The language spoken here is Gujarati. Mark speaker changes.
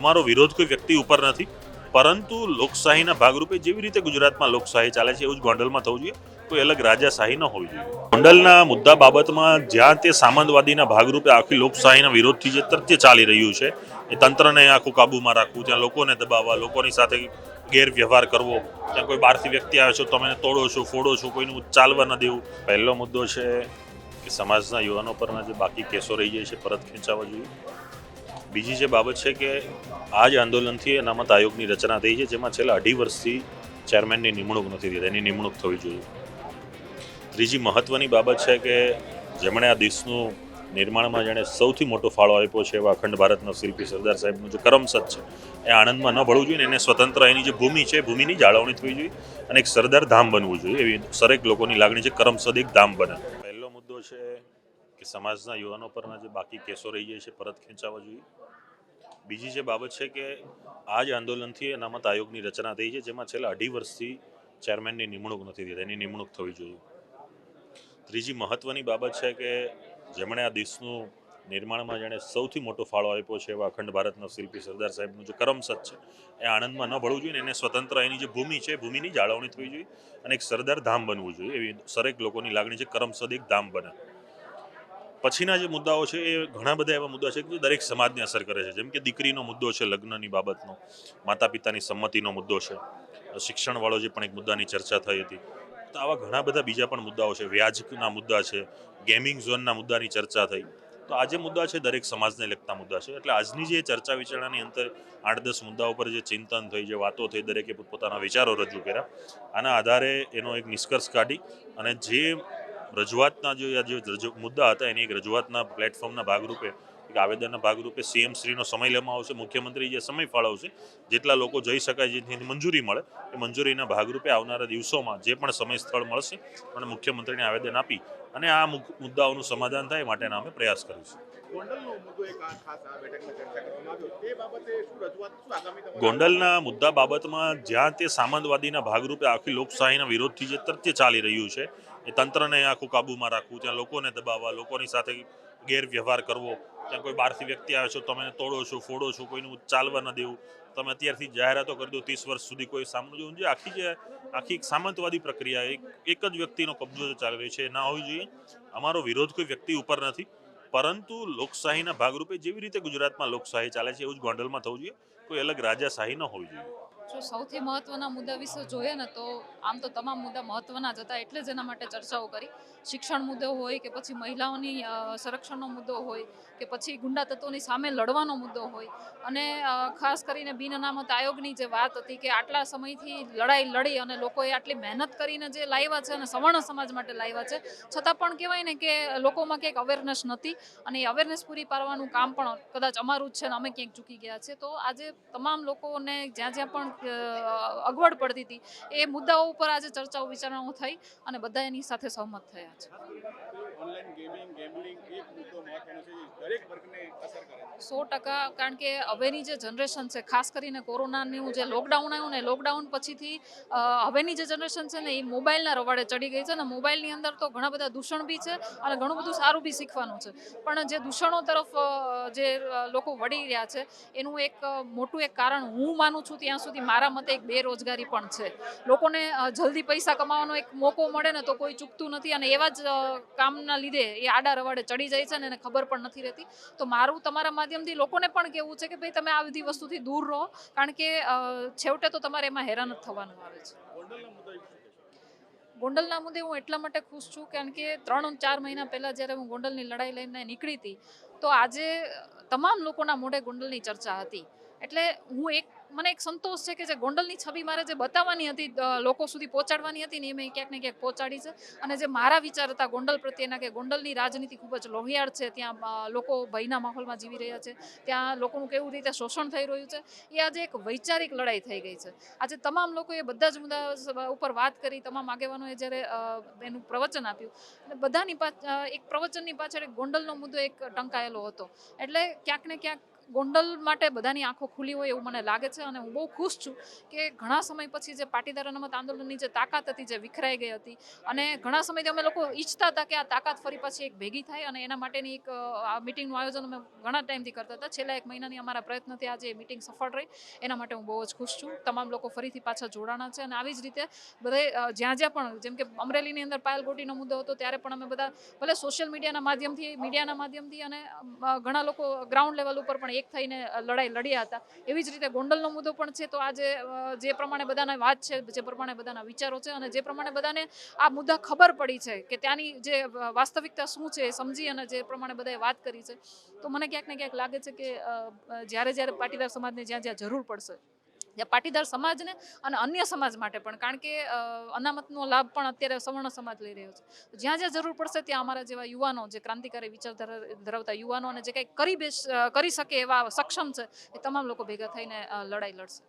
Speaker 1: અમારો વિરોધ કોઈ વ્યક્તિ ઉપર નથી, પરંતુ લોકશાહીના ભાગરૂપે જેવી રીતે ગુજરાતમાં લોકશાહી ચાલે છે એવું જ ગોંડલમાં થવું જોઈએ. કોઈ અલગ રાજાશાહી ન હોવી જોઈએ. ગોંડલના મુદ્દા બાબતમાં જ્યાં તે સામંતવાદીના ભાગરૂપે આખી લોકશાહીના વિરોધથી જે તથ્ય ચાલી રહ્યું છે એ તંત્રને આખું કાબૂમાં રાખવું, ત્યાં લોકોને દબાવવા, લોકોની સાથે ગેરવ્યવહાર કરવો, ત્યાં કોઈ બહારથી વ્યક્તિ આવે છે તમે તોડો છો, ફોડો છો, કોઈનું ચાલવા ન દેવું. પહેલો મુદ્દો છે કે સમાજના યુવાનો પરના જે બાકી કેસો રહી જાય છે પરત ખેંચાવા જોઈએ. બીજી જે બાબત છે કે આ જ આંદોલનથી અનામત આયોગની રચના થઈ છે, જેમાં છેલ્લા 2.5 વર્ષથી ચેરમેનની નિમણૂક નથી થઈ, એની નિમણૂક થવી જોઈએ. ત્રીજી મહત્વની બાબત છે કે જેમણે આ દેશનું નિર્માણમાં જેણે સૌથી મોટો ફાળો આપ્યો છે એવા અખંડ ભારતના શિલ્પી સરદાર સાહેબનું જે કરમસદ છે એ આણંદમાં ન ભળવું જોઈએ. એને સ્વતંત્ર એની જે ભૂમિ છે ભૂમિની જાળવણી થવી જોઈએ અને એક સરદાર ધામ બનવું જોઈએ. એવી દરેક લોકોની લાગણી છે કરમસદ એક ધામ બને. પહેલો મુદ્દો છે કે સમાજના યુવાનો પરના જે બાકી કેસો રહી જાય છે પરત ખેંચાવા જોઈએ. બીજી જે બાબત છે કે આ જ આંદોલનથી અનામત આયોગની રચના થઈ છે, જેમાં છેલ્લા 2.5 વર્ષથી ચેરમેનની નિમણૂક નથી થઈ, એની નિમણૂક થવી જોઈએ. ત્રીજી મહત્વની બાબત છે કે જેમણે આ દેશનું નિર્માણમાં જેણે સૌથી મોટો ફાળો આપ્યો છે એવા અખંડ ભારતના શિલ્પી સરદાર સાહેબનું જે કરમસદ છે એ આણંદમાં ન ભળવું જોઈએ. એને સ્વતંત્ર એની જે ભૂમિ છે ભૂમિની જાળવણી થવી જોઈએ અને એક સરદાર ધામ બનવું જોઈએ. એવી દરેક લોકોની લાગણી છે કરમસદ એક ધામ બને. પછીના જે મુદ્દાઓ છે એ ઘણા બધા એવા મુદ્દા છે કે જે દરેક સમાજને અસર કરે છે, જેમ કે દીકરીનો મુદ્દો છે, લગ્નની બાબતનો, માતા પિતાની સંમતિનો મુદ્દો છે, શિક્ષણવાળો જે પણ એક મુદ્દાની ચર્ચા થઈ હતી. તો આવા ઘણા બધા બીજા પણ મુદ્દાઓ છે, વ્યાજના મુદ્દા છે, ગેમિંગ ઝોનના મુદ્દાની ચર્ચા થઈ. તો આ જે મુદ્દા છે દરેક સમાજને લગતા મુદ્દા છે. એટલે આજની જે ચર્ચા વિચારણાની અંતર 8-10 મુદ્દાઓ પર જે ચિંતન થઈ, જે વાતો થઈ, દરેકે પોતાના વિચારો રજૂ કર્યા. આના આધારે એનો એક નિષ્કર્ષ કાઢી અને જે રજૂઆતના જે મુદ્દા હતા એની એક રજૂઆતના પ્લેટફોર્મના ભાગરૂપે, એક આવેદનના ભાગરૂપે સીએમ શ્રીનો સમય લેવામાં આવશે. મુખ્યમંત્રી જે સમય ફાળવશે, જેટલા લોકો જઈ શકાય, જેથી મંજૂરી મળે, એ મંજૂરીના ભાગરૂપે આવનારા દિવસોમાં જે પણ સમય સ્થળ મળશે અને મુખ્યમંત્રીને આવેદન આપી અને આ મુદ્દાઓનું સમાધાન થાય માટેના અમે પ્રયાસ કરીશું. ગોંડલના મુદ્દા બાબતમાં જ્યાં તે સામંતવાદીના ભાગરૂપે આખી લોકશાહીના વિરોધથી જે તથ્ય ચાલી રહ્યું છે એ તંત્રને આખું કાબૂમાં રાખવું, ત્યાં લોકોને દબાવવા, લોકોની સાથે ગેરવ્યવહાર કરવો, ત્યાં કોઈ બહારથી વ્યક્તિ આવે છે તમે તોડો છો, ફોડો છો, કોઈનું ચાલવા ન દેવું, તમે અત્યારથી જાહેરાતો કરી દો 30 વર્ષ સુધી કોઈ સામનું જોવું. જે આખી એક સામંતવાદી પ્રક્રિયા, એક જ વ્યક્તિનો કબજો ચાલી રહ્યો છે, એ ના હોવી જોઈએ. અમારો વિરોધ કોઈ વ્યક્તિ ઉપર નથી, પરંતુ લોકશાહીના ભાગરૂપે જેવી રીતે ગુજરાતમાં લોકશાહી ચાલે છે એવું જ ગોંડલમાં થવું જોઈએ. કોઈ અલગ રાજાશાહી ન હોવી જોઈએ.
Speaker 2: જો સૌથી મહત્વના મુદ્દા વિશે જોઈએ ને તો આમ તો તમામ મુદ્દા મહત્વના જ હતા, એટલે જ એના માટે ચર્ચાઓ કરી. શિક્ષણ મુદ્દો હોય કે પછી મહિલાઓની સંરક્ષણનો મુદ્દો હોય કે પછી ગુંડા તત્વોની સામે લડવાનો મુદ્દો હોય અને ખાસ કરીને બિન અનામત આયોગની જે વાત હતી કે આટલા સમયથી લડાઈ લડી અને લોકોએ આટલી મહેનત કરીને જે લાવ્યા છે અને સવર્ણ સમાજ માટે લાવ્યા છે, છતાં પણ કહેવાય ને કે લોકોમાં ક્યાંક અવેરનેસ નથી અને એ અવેરનેસ પૂરી પાડવાનું કામ પણ કદાચ અમારું જ છે ને અમે ક્યાંક ચૂકી ગયા છે. તો આજે તમામ લોકોને જ્યાં જ્યાં પણ અગવડ પડતી હતી એ મુદ્દાઓ ઉપર આજે ચર્ચાઓ વિચારણાઓ થઈ અને બધા એની સાથે સહમત થયા છે. 100%, કારણ કે હવેની જે જનરેશન છે, ખાસ કરીને કોરોનાનું જે લોકડાઉન આવ્યું ને, લોકડાઉન પછીથી હવેની જે જનરેશન છે ને એ મોબાઈલના રવાડે ચડી ગઈ છે ને મોબાઈલની અંદર તો ઘણા બધા દૂષણ બી છે અને ઘણું બધું સારું બી શીખવાનું છે. પણ જે દૂષણો તરફ જે લોકો વળી રહ્યા છે એનું એક મોટું એક કારણ હું માનું છું ત્યાં સુધી મારા મતે એક બેરોજગારી પણ છે. લોકોને જલ્દી પૈસા કમાવાનો એક મોકો મળે ને તો કોઈ ચૂકતું નથી અને એવા જ કામના લીધે એ આડા રવાડે ચડી જાય છે ને એને ખબર પણ નથી રહેતી. તો મારું તમારા માધ્યમથી લોકોને પણ કહેવું છે કે ભાઈ તમે આ બધી વસ્તુથી દૂર રહો, કારણ કે છેવટે તો તમારે એમાં હેરાન જ થવાનું આવે છે. ગોંડલના મુદ્દે હું એટલા માટે ખુશ છું કારણ કે 3-4 મહિના પહેલાં જ્યારે હું ગોંડલની લડાઈ લઈને નીકળી હતી તો આજે તમામ લોકોના મોઢે ગોંડલની ચર્ચા હતી. એટલે મને એક સંતોષ છે કે જે ગોંડલની છબી મારે જે બતાવવાની હતી, લોકો સુધી પહોંચાડવાની હતી ને એ મેં ક્યાંક ને ક્યાંક પહોંચાડી છે. અને જે મારા વિચાર હતા ગોંડલ પ્રત્યેના કે ગોંડલની રાજનીતિ ખૂબ જ લોહિયાળ છે, ત્યાં લોકો ભયના માહોલમાં જીવી રહ્યા છે, ત્યાં લોકોનું કેવું રીતે શોષણ થઈ રહ્યું છે, એ આજે એક વૈચારિક લડાઈ થઈ ગઈ છે. આજે તમામ લોકોએ બધા જ મુદ્દા ઉપર વાત કરી, તમામ આગેવાનોએ જ્યારે એનું પ્રવચન આપ્યું અને બધાની એક પ્રવચનની પાછળ એક ગોંડલનો મુદ્દો એક ટંકાયેલો હતો. એટલે ક્યાંક ને ક્યાંક ગોંડલ માટે બધાની આંખો ખુલી હોય એવું મને લાગે છે અને હું બહુ ખુશ છું કે ઘણા સમય પછી જે પાટીદાર અનામત આંદોલનની જે તાકાત હતી જે વિખરાઈ ગઈ હતી અને ઘણા સમયથી અમે લોકો ઈચ્છતા હતા કે આ તાકાત ફરી પાછી એક ભેગી થાય અને એના માટેની એક મિટિંગનું આયોજન અમે ઘણા ટાઈમથી કરતા હતા. છેલ્લા 1 મહિનાની અમારા પ્રયત્નથી આજે મિટિંગ સફળ રહી એના માટે હું બહુ જ ખુશ છું. તમામ લોકો ફરીથી પાછા જોડાણા છે અને આવી જ રીતે બધે જ્યાં જ્યાં પણ જેમ કે અમરેલીની અંદર પાયલ ગોટીનો મુદ્દો હતો ત્યારે પણ અમે બધા ભલે સોશિયલ મીડિયાના માધ્યમથી અને ઘણા લોકો ગ્રાઉન્ડ લેવલ ઉપર પણ એક થઈને લડાઈ લડ્યા હતા. એવી જ રીતે ગોંડલનો મુદ્દો પણ છે. તો આજે જે પ્રમાણે બધાના વાત છે, જે પ્રમાણે બધાના વિચારો છે અને જે પ્રમાણે બધાને આ મુદ્દા ખબર પડી છે કે ત્યાંની જે વાસ્તવિકતા શું છે એ સમજી અને જે પ્રમાણે બધાએ વાત કરી છે, તો મને ક્યાંક ને ક્યાંક લાગે છે કે જ્યારે પાટીદાર સમાજને જ્યાં જ્યાં જરૂર પડશે ત્યાં પાટીદાર સમાજને અને અન્ય સમાજ માટે પણ, કારણ કે અનામતનો લાભ પણ અત્યારે સવર્ણ સમાજ લઈ રહ્યો છે, જ્યાં જ્યાં જરૂર પડશે ત્યાં અમારા જેવા યુવાનો, જે ક્રાંતિકારી વિચારધારા ધરાવતા યુવાનો અને જે કંઈક કરી શકે એવા સક્ષમ છે, એ તમામ લોકો ભેગા થઈને લડાઈ લડશે.